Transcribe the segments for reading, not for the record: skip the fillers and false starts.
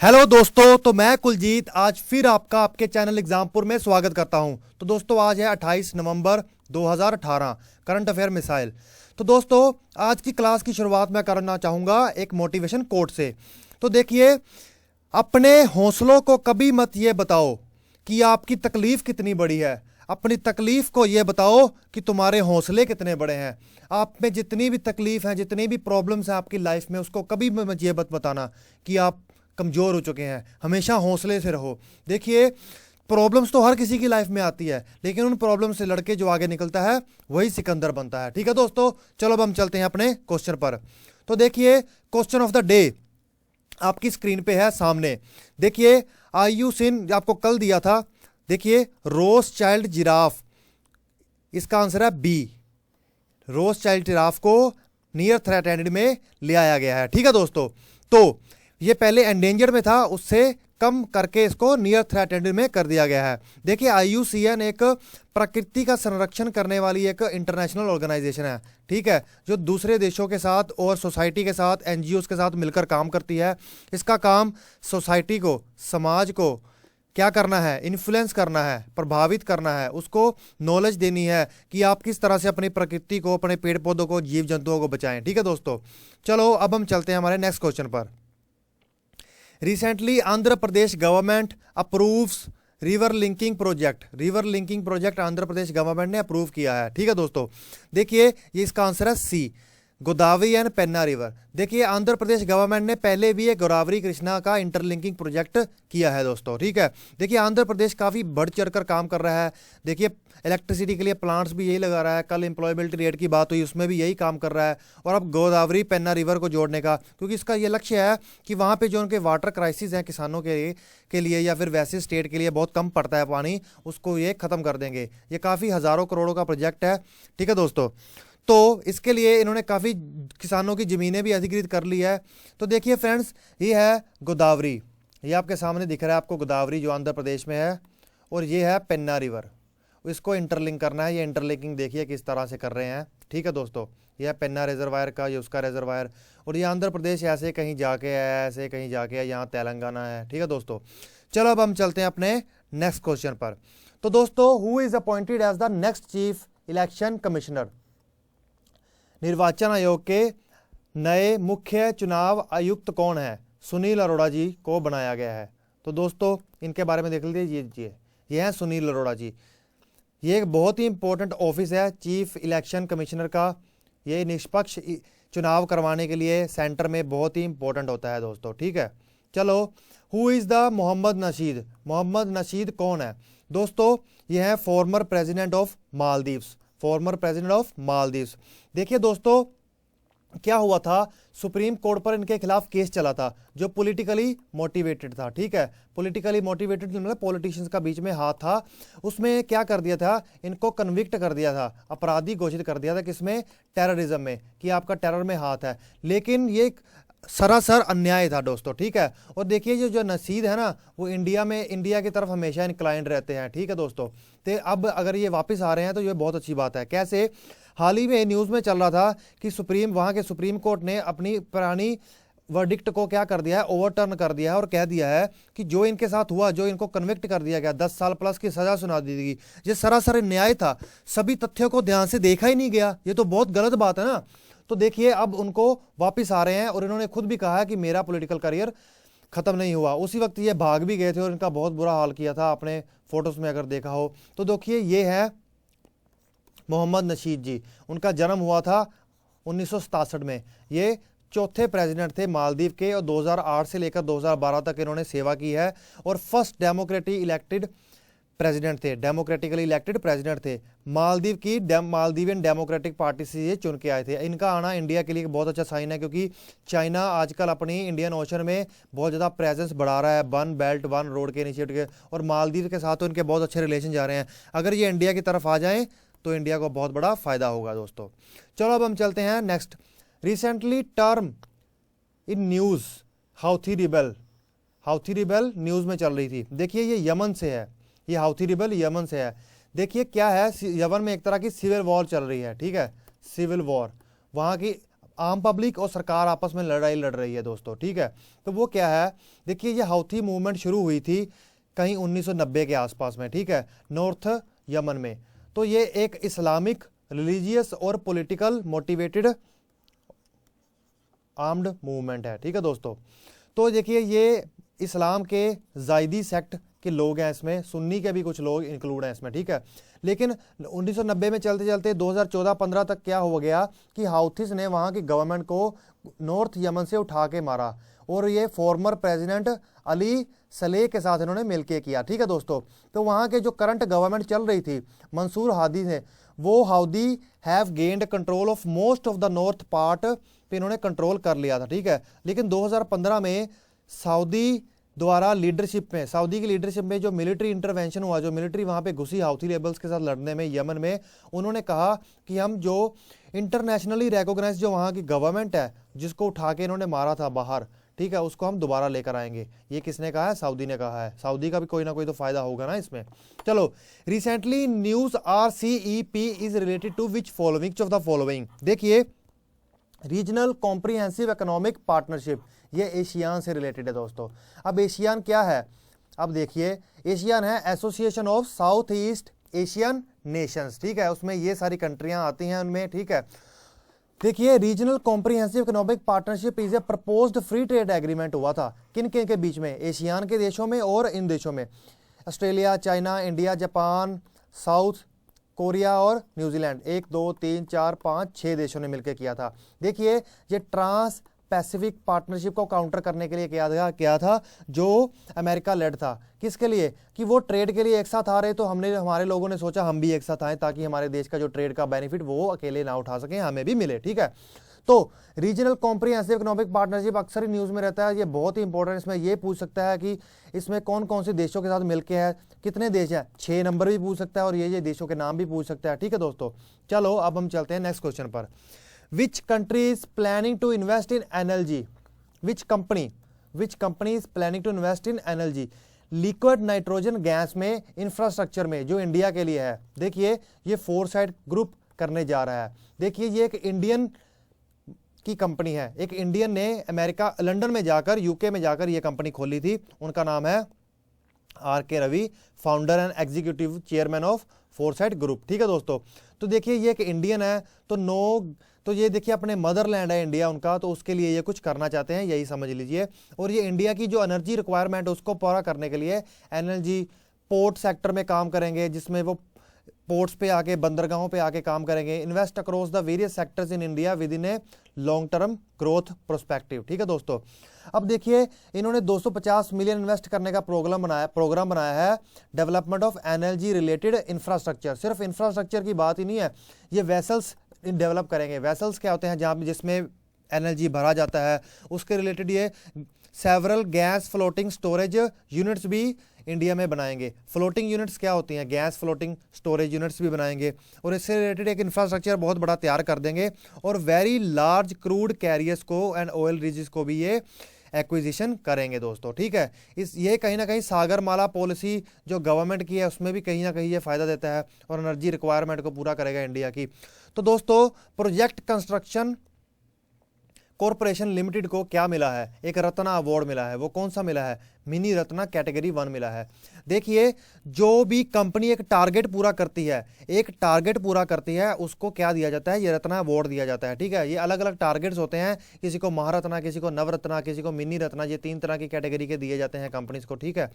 Hello दोस्तों, तो मैं कुलजीत आज फिर आपका आपके चैनल एग्जामपुर में स्वागत करता हूं। तो दोस्तों आज है 28 नवंबर 2018, करंट अफेयर मिसाइल। तो दोस्तों आज की क्लास की शुरुआत मैं करना चाहूँगा एक मोटिवेशन कोट से। तो देखिए, अपने हौसलों को कभी मत ये बताओ कि आपकी तकलीफ कितनी बड़ी है, अपनी तकलीफ को ये बताओ कि तुम्हारे हौसले कितने बड़े हैं। आप में जितनी भी तकलीफ है, जितनी भी प्रॉब्लम्स हैं आपकी लाइफ में, उसको कभी मत ये मत बताना कि आप कमज़ोर हो चुके हैं। हमेशा हौसले से रहो। देखिए, प्रॉब्लम्स तो हर किसी की लाइफ में आती है, लेकिन उन प्रॉब्लम से लड़के जो आगे निकलता है वही सिकंदर बनता है। ठीक है दोस्तों, चलो अब हम चलते हैं अपने क्वेश्चन पर। तो देखिए, क्वेश्चन ऑफ द डे आपकी स्क्रीन पे है सामने। देखिए, आईयूसिन आपको कल दिया था। देखिए, रोज चाइल्ड जिराफ, इसका आंसर है बी। रोज चाइल्ड जिराफ को नियर थ्रेटेंड में ले आया गया है। ठीक है दोस्तों, तो ये पहले एंडेंजर में था, उससे कम करके इसको नियर थ्रेटेंड में कर दिया गया है। देखिए, आईयूसीएन एक प्रकृति का संरक्षण करने वाली एक इंटरनेशनल ऑर्गेनाइजेशन है। ठीक है, जो दूसरे देशों के साथ और सोसाइटी के साथ, एनजीओ के साथ मिलकर काम करती है। इसका काम सोसाइटी को, समाज को क्या करना है, इन्फ्लुएंस करना है, प्रभावित करना है, उसको नॉलेज देनी है कि आप किस तरह से अपनी प्रकृति को, अपने पेड़ पौधों को, जीव जंतुओं को बचाएं। ठीक है दोस्तों, चलो अब हम चलते हैं हमारे नेक्स्ट क्वेश्चन पर। Recently Andhra Pradesh government approves river linking project. River linking project Andhra Pradesh government ने अप्रूव किया है। ठीक है दोस्तों, देखिए ये इसका आंसर है सी, गोदावरी एंड पेन्ना रिवर। देखिए, आंध्र प्रदेश गवर्नमेंट ने पहले भी एक गोदावरी कृष्णा का इंटरलिंकिंग प्रोजेक्ट किया है दोस्तों। ठीक है, देखिए आंध्र प्रदेश काफ़ी बढ़ चढ़ कर काम कर रहा है। देखिए, इलेक्ट्रिसिटी के लिए प्लांट्स भी यही लगा रहा है। कल एम्प्लॉयबिलिटी रेट की बात हुई, उसमें भी यही काम कर रहा है। और अब गोदावरी पेन्ना रिवर को जोड़ने का, क्योंकि इसका ये लक्ष्य है कि वहाँ पे जो उनके वाटर क्राइसिस हैं किसानों के लिए या फिर वैसे स्टेट के लिए बहुत कम पड़ता है पानी, उसको ये ख़त्म कर देंगे। ये काफ़ी हज़ारों करोड़ों का प्रोजेक्ट है। ठीक है दोस्तों, तो इसके लिए इन्होंने काफ़ी किसानों की ज़मीनें भी अधिकृत कर ली है। तो देखिए फ्रेंड्स, ये है गोदावरी, ये आपके सामने दिख रहा है आपको गोदावरी जो आंध्र प्रदेश में है, और ये है पेन्ना रिवर। इसको इंटरलिंक करना है। ये इंटरलिंकिंग देखिए किस तरह से कर रहे हैं। ठीक है दोस्तों, ये है पेन्ना रिजर्वायर का, ये उसका रिजर्वायर, और ये आंध्र प्रदेश ऐसे कहीं जाके है, ऐसे कहीं जाके है, यहाँ तेलंगाना है। ठीक है दोस्तों, चलो अब हम चलते हैं अपने नेक्स्ट क्वेश्चन पर। तो दोस्तों, who is appointed as the next chief election commissioner. निर्वाचन आयोग के नए मुख्य चुनाव आयुक्त कौन है? सुनील अरोड़ा जी को बनाया गया है। तो दोस्तों इनके बारे में देख लीजिए, ये हैं सुनील अरोड़ा जी। ये एक बहुत ही इंपॉर्टेंट ऑफिस है चीफ इलेक्शन कमिश्नर का। ये निष्पक्ष चुनाव करवाने के लिए सेंटर में बहुत ही इंपॉर्टेंट होता है दोस्तों। ठीक है, चलो, who is the Mohammad Nasheed. Mohammad Nasheed कौन है? दोस्तों ये है former president of Maldives, former president of Maldives. देखिए दोस्तों, क्या हुआ था, सुप्रीम कोर्ट पर इनके खिलाफ केस चला था जो पॉलिटिकली मोटिवेटेड था। ठीक है, पॉलिटिकली मोटिवेटेड मतलब पॉलिटिशियंस का बीच में हाथ था। उसमें क्या कर दिया था, इनको कन्विक्ट कर दिया था, अपराधी घोषित कर दिया था, किसमें? टेररिज्म में, कि आपका टेरर में हाथ है। लेकिन ये सरासर अन्याय था दोस्तों। ठीक है, और देखिए जो नशीद है ना, वो इंडिया की तरफ हमेशा इंक्लाइंड रहते हैं। ठीक है दोस्तों, तो अब अगर ये वापस आ रहे हैं तो ये बहुत अच्छी बात है। कैसे? हाल ही में न्यूज़ में चल रहा था कि वहाँ के सुप्रीम कोर्ट ने अपनी पुरानी वर्डिक्ट को क्या कर दिया है, ओवरटर्न कर दिया है, और कह दिया है कि जो इनके साथ हुआ, जो इनको कन्विक्ट कर दिया गया, 10 साल प्लस की सज़ा सुना दी गई, ये सरासर न्याय था। सभी तथ्यों को ध्यान से देखा ही नहीं गया। ये तो बहुत गलत बात है ना। तो देखिए, अब उनको वापस आ रहे हैं, और इन्होंने खुद भी कहा है कि मेरा पॉलिटिकल करियर ख़त्म नहीं हुआ। उसी वक्त ये भाग भी गए थे और इनका बहुत बुरा हाल किया था, आपने फोटोज़ में अगर देखा हो तो। देखिए, ये है मोहम्मद नशीद जी। उनका जन्म हुआ था 1967 में। ये चौथे प्रेसिडेंट थे मालदीव के, और 2008 से लेकर 2012 तक इन्होंने सेवा की है, और फर्स्ट डेमोक्रेटिकली इलेक्टेड प्रेसिडेंट थे, डेमोक्रेटिकली इलेक्टेड प्रेसिडेंट थे। मालदीव की मालदीवियन डेमोक्रेटिक पार्टी से ये चुन के आए थे। इनका आना इंडिया के लिए बहुत अच्छा साइन है, क्योंकि चाइना आजकल अपनी इंडियन ओशन में बहुत ज़्यादा प्रेजेंस बढ़ा रहा है, वन बेल्ट वन रोड के इनिशिएटिव के, और मालदीव के साथ तो इनके बहुत अच्छे रिलेशन जा रहे हैं। अगर ये इंडिया की तरफ आ जाएँ तो इंडिया को बहुत बड़ा फ़ायदा होगा दोस्तों। चलो अब हम चलते हैं next. Recently term in news Houthi rebel. Houthi rebel news में चल रही थी। देखिए, ये यमन से है, ये हाउथी रिबेल यमन से है। देखिए क्या है, यमन में एक तरह की सिविल वॉर चल रही है। ठीक है, सिविल वॉर, वहाँ की आम पब्लिक और सरकार आपस में लड़ाई लड़ रही है दोस्तों, ठीक है। तो वो क्या है, देखिए ये हाउथी मूवमेंट शुरू हुई थी कहीं 1990 के आसपास में, ठीक है, नॉर्थ यमन में। तो ये एक इस्लामिक रिलीजियस और पॉलिटिकल मोटिवेटेड आर्म्ड मूवमेंट है, ठीक है दोस्तों। तो देखिए ये इस्लाम के जायदी सेक्ट के लोग हैं, इसमें सुन्नी के भी कुछ लोग इंक्लूड हैं इसमें, ठीक है। लेकिन 1990 में चलते चलते 2014-15 तक क्या हो गया कि हाउथीज ने वहाँ की गवर्नमेंट को नॉर्थ यमन से उठा के मारा, और ये फॉर्मर प्रेसिडेंट अली सलेह के साथ इन्होंने मिलके किया, ठीक है दोस्तों। तो वहाँ के जो करंट गवर्नमेंट चल रही थी मंसूर हादी ने, वो Houthi have gained control of most of the north part पे इन्होंने कंट्रोल कर लिया था, ठीक है। लेकिन 2015 में सऊदी द्वारा लीडरशिप में, सऊदी की लीडरशिप में जो मिलिट्री इंटरवेंशन हुआ, जो मिलिट्री वहाँ पे घुसी हाउथी रेबल्स के साथ लड़ने में यमन में, उन्होंने कहा कि हम जो इंटरनेशनली रिकॉग्नाइज जो वहाँ की गवर्नमेंट है जिसको उठा के इन्होंने मारा था बाहर, ठीक है, उसको हम दोबारा लेकर आएंगे। ये किसने कहा है? सऊदी ने कहा है। सऊदी का भी कोई ना कोई तो फायदा होगा ना इसमें। चलो, recently news RCEP is related to which of the following. देखिए रीजनल कॉम्प्रिहेंसिव इकोनॉमिक पार्टनरशिप, ये एशियान से रिलेटेड है दोस्तों। अब एशियान क्या है? अब देखिए एशियान है association of south east Asian Nations, ठीक है, उसमें ये सारी कंट्रियां आती हैं उनमें, ठीक है। देखिए regional comprehensive economic partnership is a proposed free trade agreement हुआ था किन किन के बीच में? एशियान के देशों में और इन देशों में Australia, China, India, Japan, south Korea और न्यूजीलैंड। 1 2 3 4 5 6 देशों ने मिलकर किया था। देखिए ये ट्रांस पैसिफिक पार्टनरशिप को काउंटर करने के लिए किया था जो अमेरिका लेड था। किसके लिए? कि वो ट्रेड के लिए एक साथ आ रहे, तो हमारे लोगों ने सोचा हम भी एक साथ आए ताकि हमारे देश का जो ट्रेड का बेनिफिट वो अकेले ना उठा सकें, हमें भी मिले, ठीक है। तो रीजनल कॉम्प्रिहेंसिव इकोनॉमिक पार्टनरशिप अक्सर ही न्यूज़ में रहता है, ये बहुत ही इंपॉर्टेंट। इसमें ये पूछ सकता है कि इसमें कौन कौन से देशों के साथ मिलके है, कितने देश हैं, 6 नंबर भी पूछ सकता है और ये देशों के नाम भी पूछ सकता है, ठीक है दोस्तों। चलो अब हम चलते हैं नेक्स्ट क्वेश्चन पर। Which country is planning to invest in energy? Which company is planning to invest in energy? Liquid nitrogen gas में, इंफ्रास्ट्रक्चर में, जो इंडिया के लिए है। देखिए ये फोरसाइट ग्रुप करने जा रहा है। देखिए ये एक इंडियन की कंपनी है, एक इंडियन ने अमेरिका लंदन में जाकर, यूके में जाकर ये कंपनी खोली थी। उनका नाम है RK Ravi, founder and executive chairman of Foresight Group, ठीक है दोस्तों। तो देखिए ये एक इंडियन है, तो ये देखिए अपने मदरलैंड है इंडिया उनका, तो उसके लिए ये कुछ करना चाहते हैं, यही समझ लीजिए। और ये इंडिया की जो एनर्जी रिक्वायरमेंट है उसको पूरा करने के लिए एनर्जी पोर्ट सेक्टर में काम करेंगे, जिसमें वो पोर्ट्स पे आके, बंदरगाहों पे आके काम करेंगे। Invest across the various sectors in India with in a long term growth prospective, ठीक है दोस्तों। अब देखिए इन्होंने 250 मिलियन इन्वेस्ट करने का प्रोग्राम बनाया है development of energy related infrastructure. सिर्फ इंफ्रास्ट्रक्चर की बात ही नहीं है, ये वेसल्स डेवलप करेंगे। वेसल्स क्या होते हैं? जहाँ जिसमें एनर्जी भरा जाता है, उसके रिलेटेड ये several gas floating storage units भी इंडिया में बनाएंगे। फ्लोटिंग यूनिट्स क्या होती हैं? गैस फ्लोटिंग स्टोरेज यूनिट्स भी बनाएंगे और इससे रिलेटेड एक इंफ्रास्ट्रक्चर बहुत बड़ा तैयार कर देंगे। और वेरी लार्ज क्रूड कैरियर्स को एंड ऑयल रिजेस को भी ये एक्विजिशन करेंगे दोस्तों, ठीक है। ये कहीं ना कहीं सागरमाला पॉलिसी जो गवर्नमेंट की है उसमें भी कहीं ना कहीं ये फायदा देता है और एनर्जी रिक्वायरमेंट को पूरा करेगा इंडिया की। तो दोस्तों प्रोजेक्ट कंस्ट्रक्शन कॉरपोरेशन लिमिटेड को क्या मिला है? एक रत्ना अवार्ड मिला है। वो कौन सा मिला है? मिनी रत्ना कैटेगरी 1 मिला है। देखिए जो भी कंपनी एक टारगेट पूरा करती है, उसको क्या दिया जाता है? ये रत्ना अवार्ड दिया जाता है, ठीक है। ये अलग अलग टारगेट्स होते हैं, किसी को महारत्ना, किसी को नवरत्ना, किसी को मिनी रत्ना, ये 3 तरह की कैटेगरी के दिए जाते हैं कंपनीज को, ठीक है।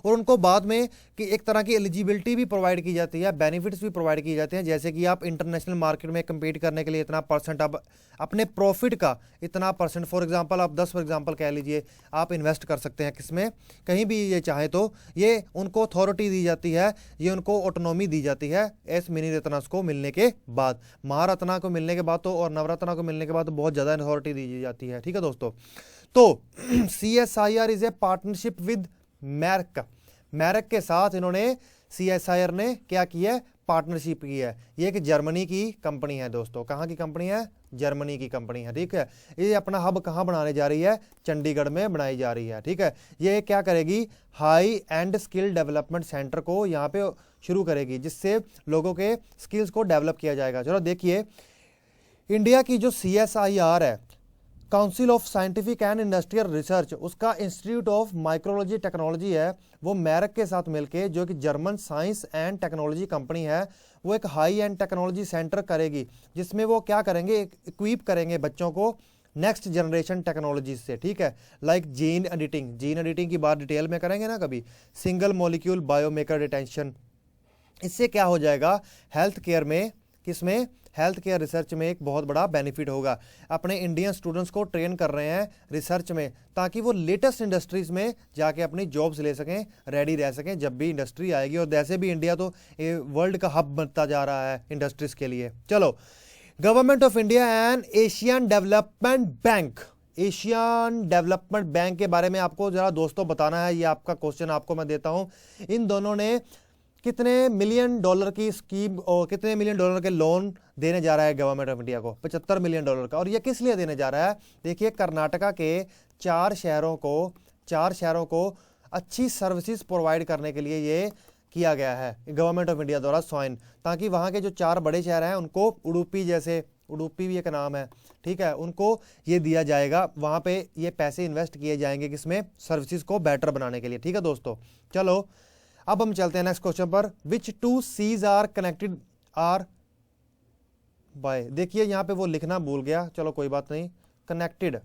और उनको बाद में कि एक तरह की एलिजिबिलिटी भी प्रोवाइड की जाती है, बेनिफिट्स भी प्रोवाइड किए जाते हैं, जैसे कि आप इंटरनेशनल मार्केट में कम्पीट करने के लिए इतना परसेंट, आप अपने प्रॉफिट का इतना परसेंट, फॉर एग्जाम्पल आप 10 फॉर एग्जाम्पल कह लीजिए, आप इन्वेस्ट कर सकते हैं किसमें, कहीं भी ये चाहे तो। ये उनको अथॉरिटी दी जाती है, ये उनको ऑटोनॉमी दी जाती है एस मिनी रत्ना को मिलने के बाद। महारत्ना को मिलने के बाद तो और नवरत्ना को मिलने के बाद तो बहुत ज़्यादा अथॉरिटी दी जाती है, ठीक है दोस्तों। तो CSIR is a partnership with Merck के साथ इन्होंने CSIR ने क्या किया? पार्टनरशिप की है। ये एक जर्मनी की कंपनी है दोस्तों। कहाँ की कंपनी है? जर्मनी की कंपनी है, ठीक है। ये अपना हब कहाँ बनाने जा रही है? चंडीगढ़ में बनाई जा रही है, ठीक है। ये क्या करेगी? High and skill development centre को यहाँ पे शुरू करेगी, जिससे लोगों के स्किल्स को डेवलप किया जाएगा। चलो देखिए इंडिया की जो CSIR है, council of scientific and industrial research, उसका इंस्टीट्यूट ऑफ माइक्रोलॉजी टेक्नोलॉजी है, वो मैरक के साथ मिलके, जो कि German science and technology company है, वो एक हाई एंड टेक्नोलॉजी सेंटर करेगी, जिसमें वो क्या करेंगे, इक्विप करेंगे बच्चों को नेक्स्ट जनरेशन टेक्नोलॉजी से, ठीक है। लाइक जीन एडिटिंग की बात डिटेल में करेंगे ना कभी, सिंगल मॉलिक्यूल बायोमेकर डिटेंशन। इससे क्या हो जाएगा, हेल्थ केयर में, किसमें, हेल्थ केयर रिसर्च में एक बहुत बड़ा बेनिफिट होगा। अपने इंडियन स्टूडेंट्स को ट्रेन कर रहे हैं रिसर्च में, ताकि वो लेटेस्ट इंडस्ट्रीज में जाके अपनी जॉब्स ले सकें, रेडी रह सकें जब भी इंडस्ट्री आएगी। और वैसे भी इंडिया तो वर्ल्ड का हब बनता जा रहा है इंडस्ट्रीज के लिए। चलो, government of India and Asian development bank के बारे में आपको जरा दोस्तों बताना है। ये आपका क्वेश्चन आपको मैं देता हूं। इन दोनों ने कितने मिलियन डॉलर की स्कीम और कितने मिलियन डॉलर के लोन देने जा रहा है गवर्नमेंट ऑफ इंडिया को, 75 मिलियन डॉलर का। और ये किस लिए देने जा रहा है, देखिए, कर्नाटका के 4 शहरों को अच्छी सर्विसेज प्रोवाइड करने के लिए ये किया गया है गवर्नमेंट ऑफ इंडिया द्वारा स्वाइन, ताकि वहाँ के जो 4 बड़े शहर हैं उनको उडुपी भी एक नाम है, ठीक है, उनको ये दिया जाएगा, वहाँ पे ये पैसे इन्वेस्ट किए जाएंगे किसमें, सर्विसेज को बेटर बनाने के लिए, ठीक है दोस्तों। चलो अब हम चलते हैं नेक्स्ट क्वेश्चन पर। Which 2 seas are connected are by, देखिए यहाँ पे वो लिखना भूल गया, चलो कोई बात नहीं, connected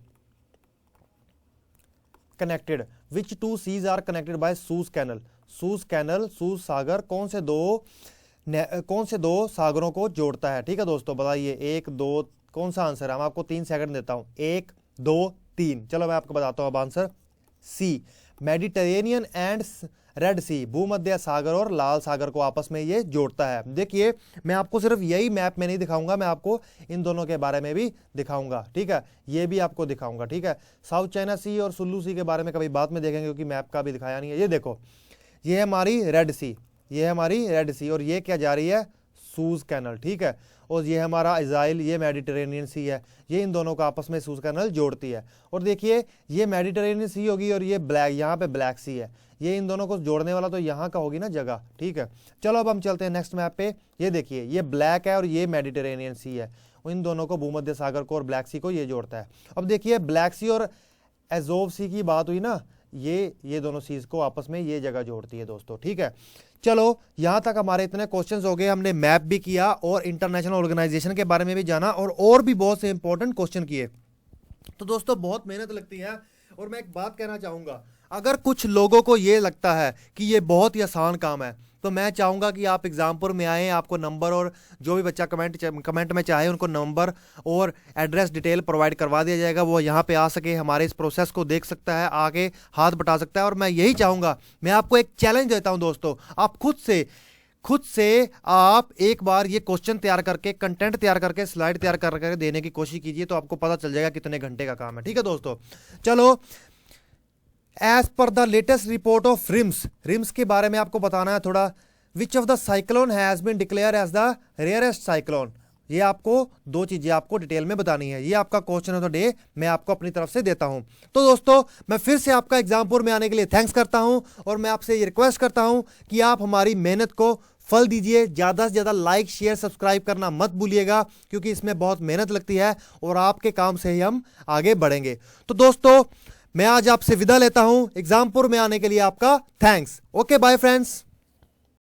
which 2 seas are connected by Suez canal, Suez सागर कौन से दो सागरों को जोड़ता है, ठीक है दोस्तों, बताइए 1 2 कौन सा आंसर है। हम आपको 3 सेकंड देता हूं, 1 2 3। चलो मैं आपको बताता हूं अब answer, C, Mediterranean and Red Sea, भूमध्य सागर और लाल सागर को आपस में ये जोड़ता है। देखिए, मैं आपको सिर्फ यही मैप में नहीं दिखाऊंगा, मैं आपको इन दोनों के बारे में भी दिखाऊंगा, ठीक है, ये भी आपको दिखाऊंगा, ठीक है। साउथ चाइना सी और सुल्लू सी के बारे में कभी बाद में देखेंगे, क्योंकि मैप का भी दिखाया नहीं है। ये देखो, ये है हमारी रेड सी, और ये क्या जा रही है, सूज कैनल, ठीक है। और ये हमारा इजराइल, ये मेडिटेरेनियन सी है, ये इन दोनों को आपस में सूज कैनल जोड़ती है। और देखिए, ये मेडिटेरेनियन सी होगी और ये यहाँ पे ब्लैक सी है, ये इन दोनों को जोड़ने वाला तो यहाँ का होगी ना जगह, ठीक है। चलो अब हम चलते हैं नेक्स्ट मैप पे। ये देखिए, ये ब्लैक है और ये मेडिटेरेनियन सी है, इन दोनों को, भूमध्य सागर को और ब्लैक सी को ये जोड़ता है। अब देखिए, ब्लैक सी और एजोव सी की बात हुई ना, ये दोनों सीज को आपस में ये जगह जोड़ती है दोस्तों, ठीक है। चलो यहां तक हमारे इतने क्वेश्चंस हो गए, हमने मैप भी किया और इंटरनेशनल ऑर्गेनाइजेशन के बारे में भी जाना, और भी बहुत से इंपॉर्टेंट क्वेश्चन किए। तो दोस्तों बहुत मेहनत लगती है। और मैं एक बात कहना चाहूंगा, अगर कुछ लोगों को ये लगता है कि ये बहुत ही आसान काम है, तो मैं चाहूंगा कि आप एग्जामपुर में आएँ, आपको नंबर और जो भी बच्चा कमेंट में चाहे उनको नंबर और एड्रेस डिटेल प्रोवाइड करवा दिया जाएगा, वो यहाँ पे आ सके, हमारे इस प्रोसेस को देख सकता है, आके हाथ बटा सकता है। और मैं यही चाहूँगा, मैं आपको एक चैलेंज देता हूँ दोस्तों, आप खुद से आप एक बार ये क्वेश्चन तैयार करके, कंटेंट तैयार करके, स्लाइड तैयार करके देने की कोशिश कीजिए, तो आपको पता चल जाएगा कितने घंटे का काम है, ठीक है दोस्तों। चलो, as per the latest report of RIMES के बारे में आपको बताना है थोड़ा। Which of the cyclone has been declare as the rarest cyclone, ये आपको 2 चीजें आपको डिटेल में बतानी है। ये आपका क्वेश्चन ऑफ द डे मैं आपको अपनी तरफ से देता हूं। तो दोस्तों, मैं फिर से आपका एग्जामपुर में आने के लिए थैंक्स करता हूं, और मैं आपसे ये रिक्वेस्ट करता हूं कि आप हमारी मेहनत को फल दीजिए, ज़्यादा से ज़्यादा लाइक शेयर सब्सक्राइब करना मत भूलिएगा, क्योंकि इसमें बहुत मेहनत लगती है और आपके काम से ही हम आगे बढ़ेंगे। तो दोस्तों, मैं आज आपसे विदा लेता हूं। एग्जामपुर में आने के लिए आपका थैंक्स। Okay, bye friends.